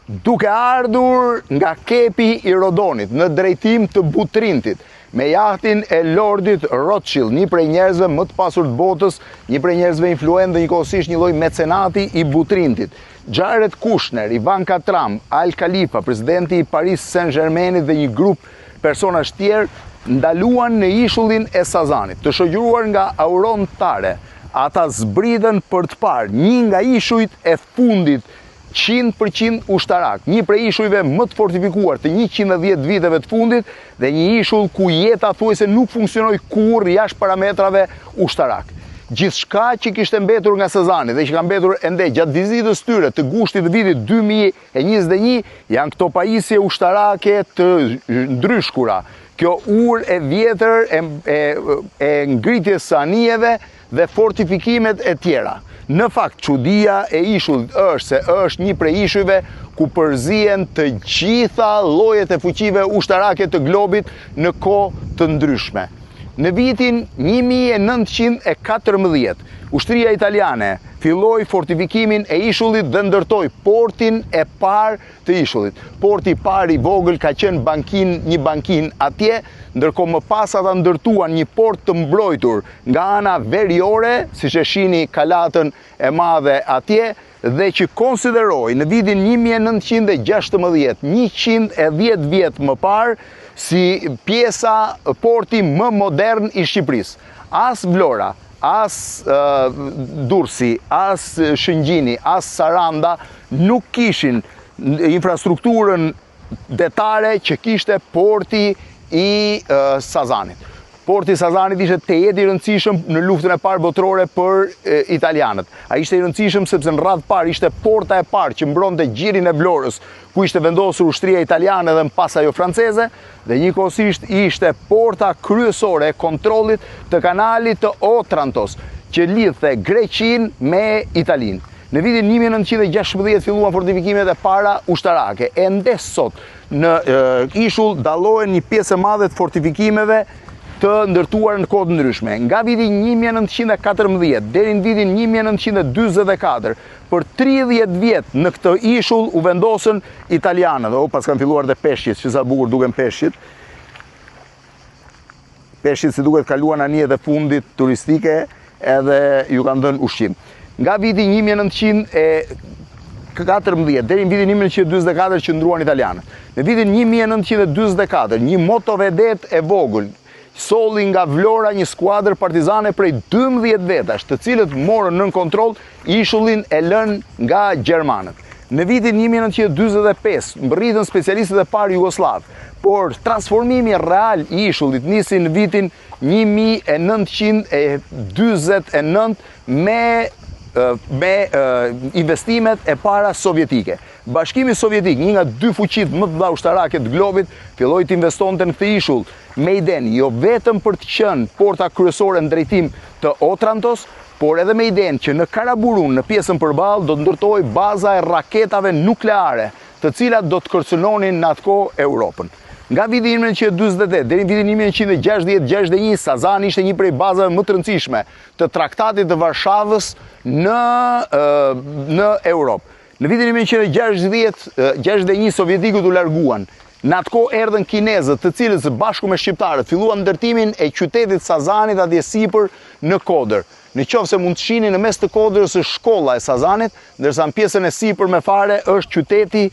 duke ardhur nga kepi i Rodonit në drejtim të Butrintit, me jahtin e Lordit Rothschild, një prej njerëzve më të pasur të botës, një prej njerëzve influent dhe njëkohësisht një lloj mecenati i Butrintit. Jared Kushner, Ivanka Trump, Al Khalifa, presidenti i Paris Saint-Germainit dhe një grup personash tjerë ndaluan në ishullin e Sazanit, të shoqëruar nga Auron Tare. Ata zbridhen për të parë një nga ishujt e fundit 100% ushtarak, një prej ishujve më të fortifikuar të 110 viteve të fundit dhe një ishull ku jeta thuajse nuk funksionoi kurrë jashtë parametrave ushtarak. Gjithçka që kishte mbetur nga Sazani dhe që ka mbetur ende gjatë vizitës tyre të gushtit të vitit 2021 janë këto pajisje ushtarake të ndryshkura. Kjo urë e vjetër e ngritjes së anijeve dhe fortifikimet e tjera. Në fakt, çudia e ishullit është se është një prej ishujve ku përzihen të gjitha llojet e fuqive ushtarake të globit në kohë të ndryshme. Në vitin 1914, ushtria italiane filloi fortifikimin e ishullit dhe ndërtoi portin e parë të ishullit. Porti i parë i vogël ka qenë një bankin atje, ndërkohë më pas ata ndërtuan një port të mbrojtur nga ana veriore, siç e shihni kalatën e madhe atje, dhe që konsideroi në vitin 1916, 110 vjet më parë, si pjesa porti më modern i Shqipërisë. As Vlora, as Durrësi, as Shëngjini, as Saranda nuk kishin infrastrukturën detare që kishte porti i Sazanit. Porti i Sazanit ishte tejet i rëndësishëm në luftën e parë botërore për italianët. Ai ishte i rëndësishëm sepse në radhë parë ishte porta e parë që mbronte gjirin e Vlorës, ku ishte vendosur ushtria italiane dhe më pas ajo franceze, dhe njëkohësisht ishte porta kryesore e kontrollit të kanalit të Otrantos, që lidhte Greqinë me Italinë. Në vitin 1916 filluan fortifikimet e para ushtarake. Ende sot në ishull dallohen një pjesë e madhe të fortifikimeve të ndërtuar në kohë të ndryshme. Nga viti 1914 deri në vitin 1944, për 30 vjet në këtë ishull u vendosën italianët. Pas kanë filluar dhe peshqit, që sa bukur duken peshqit. Peshqit si duket kaluan anijet e fundit turistike edhe ju kanë dhënë ushqim. Nga viti 1914 deri në vitin 1944 qëndruan italianët. Në vitin 1944 një motovedet e vogël solli nga Vlora një skuadër partizane prej 12 vetash, të cilët morën nën kontroll ishullin e lënë nga gjermanët. Në vitin 1945 mbërritën specialistët e parë jugoslav, por transformimi real i ishullit nisi në vitin 1949 me investimet e para sovjetike. Bashkimi Sovjetik, një nga dy fuqit më të mëdha ushtarake të globit, filloi të investonte në këtë ishull Meiden, jo vetëm për të qenë porta kryesore në drejtim të Otrantos, por edhe Meiden që në Karaburun, në pjesën përballë, do të ndërtojë baza e raketave nukleare, të cilat do të kërcënonin në atë kohë Europën. Nga viti 1948 deri në vitin 1960-61, Sazani ishte një prej bazave më të rëndësishme të Traktatit të Varshavës në Europë. Në vitin 1961 sovjetikët u larguan. Në atë kohë erdhën kinezët, të cilët së bashku me shqiptarët filluan ndërtimin e qytetit Sazanit atje sipër në Kodër. Në qoftë se mund të shihni në mes të Kodrës është shkolla e Sazanit, ndërsa në pjesën e sipërme fare është qyteti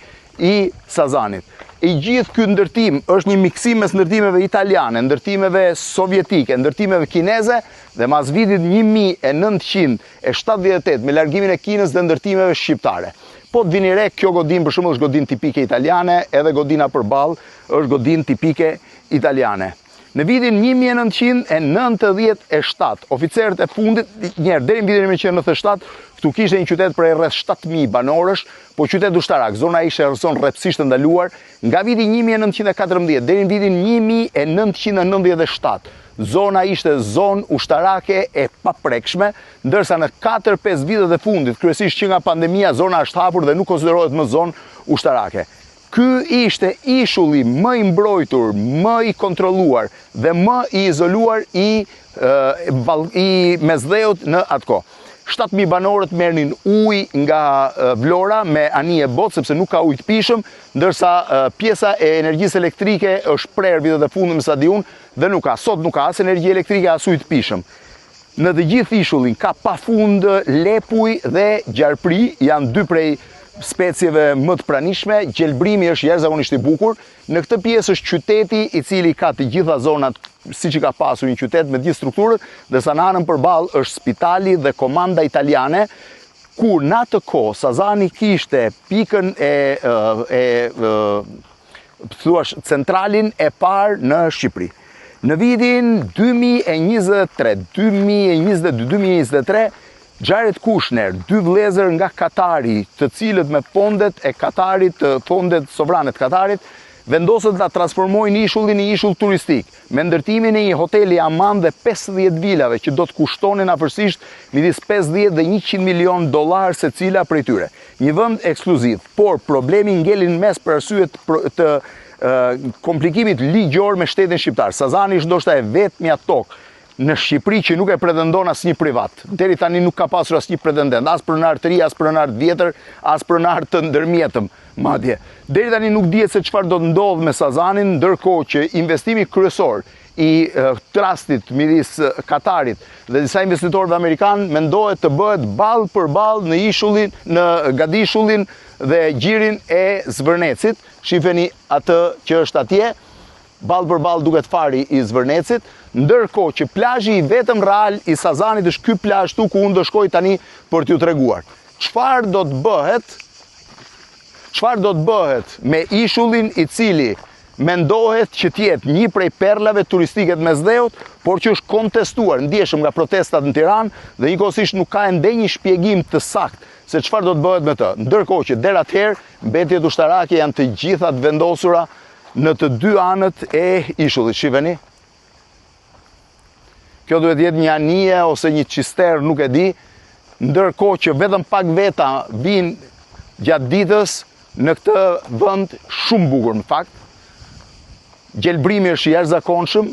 i Sazanit. I gjithë ky ndërtim është një miksim mes ndërtimeve italiane, ndërtimeve sovjetike, ndërtimeve kineze dhe mas vitit 1978 me largimin e Kinës dhe ndërtimeve shqiptare. Po të vini re, kjo godinë për shembull është godinë tipike italiane, edhe godina përballë është godinë tipike italiane. Në vitin 1997, oficerët e fundit, deri në vitin 1997, këtu kishte një qytet për rreth 7.000 banorësh, po qytet ushtarak, zona ishte rrepsisht ndaluar. Nga viti 1914 deri në vitin 1997, zona ishte zonë ushtarake e paprekshme, ndërsa në 4-5 vitet e fundit, kryesisht që nga pandemia, zona është hapur dhe nuk konsiderohet më zonë ushtarake. Ky ishte ishulli më i mbrojtur, më i kontrolluar dhe më i izoluar i Mesdheut në atë kohë. 7.000 banorët merrnin ujë nga Vlora me anije botë sepse nuk ka ujë të pishëm, ndërsa pjesa e energjisë elektrike është prerë vitet e fundit në stadium dhe sot nuk ka as energji elektrike as ujë të pishëm. Në të gjithë ishullin ka pafund lepuj dhe gjarpri, janë dy prej specieve më të pranishme. Gjelbrimi është jashtëzakonisht i bukur. Në këtë pjesë është qyteti i cili ka të gjitha zonat siç i ka pasur një qytet me gjithë strukturët, ndërsa në anën përballë është spitali dhe komanda italiane, ku në atë kohë Sazani kishte pikën centralin e parë në Shqipëri. Në vitin 2022-2023, Jared Kushner, dy vëllezër nga Katari, të cilët me fondet e Katarit, fondet sovrane të Katarit, vendosën ta transformojnë ishullin në ishull turistik, me ndërtimin e një hoteli Aman dhe 50 vilave që do të kushtonin afërsisht midis 50 dhe 100 milion dollar secila prej tyre. Një vend ekskluziv, por problemi ngelin mes për arsye të komplikimit ligjor me shtetin shqiptar. Sazani është ndoshta e vetmja tokë në Shqipëri që nuk e pretendon asnjë privat. Deri tani nuk ka pasur asnjë pretendent, as pronar të ri, as pronar të vjetër, as pronar të ndërmjetëm, madje. Deri tani nuk dihet se çfarë do të ndodhë me Sazanin, ndërkohë që investimi kryesor i trustit midis Katarit dhe disa investitorëve amerikanë mendohet të bëhet ballë për ballë në ishullin, në Gadishullin dhe gjirin e Zvërnecit. Shifeni atë që është atje, ballë për ballë duket fari i Zvërnecit, ndërkohë që plazhi i vetëm real i Sazanit është ky plazh ku unë do shkoj tani për t'ju treguar. Çfarë do të bëhet me ishullin i cili mendohet që tjetë një prej perlave turistike të Mesdheut, por që është kontestuar ndjeshëm nga protestat në Tiranë dhe njëkohësisht nuk ka ende një shpjegim të saktë se çfarë do të bëhet me të. Ndërkohë që deri atëherë mbetjet ushtarake janë të gjitha të vendosura në të dy anët e ishullit. Shiheni. Kjo duhet jetë një anije ose një cister, nuk e di, ndërkohë që vetëm pak veta vinë gjatë ditës në këtë vend shumë bukur në fakt. Gjelbrimi është i jashtëzakonshëm.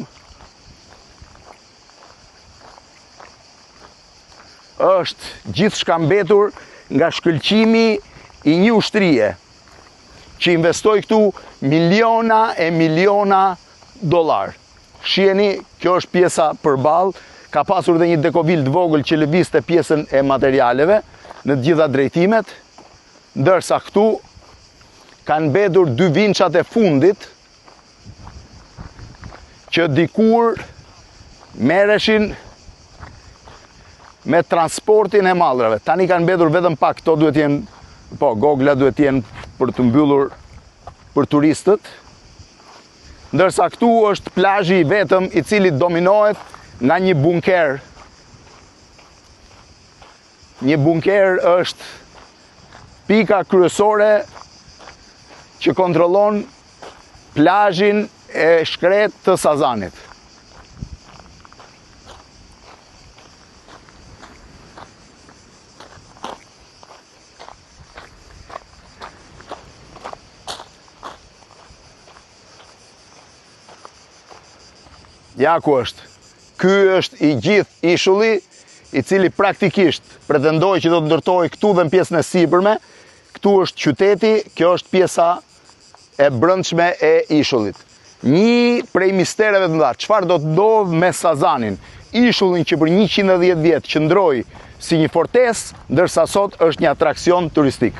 Është gjithçka mbetur nga shkëlqimi i një ushtrie që investoi këtu miliona e miliona dollar. Shiheni, kjo është pjesa përballë, ka pasur edhe një dekovil të vogël që lëvizte pjesën e materialeve në të gjitha drejtimet, ndërsa këtu kanë mbetur dy vinçat e fundit që dikur merreshin me transportin e mallrave. Tani kanë mbetur vetëm pak, këto duhet jenë, gogla duhet jenë për të mbyllur për turistët. Ndërsa këtu është plazhi i vetëm i cili dominohet nga një bunker. Një bunker është pika kryesore që kontrollon plazhin e shkret të Sazanit. Ja ku është. Ky është i gjithë ishulli, i cili praktikisht pretendoi që do të ndërtojë këtu dhe në pjesën e sipërme. Këtu është qyteti, kjo është pjesa e brendshme e ishullit. Një prej mistereve të mëdha, çfarë do të ndodhë me Sazanin, ishullin që për 110 vjet qëndroi si një fortesë, ndërsa sot është një atraksion turistik.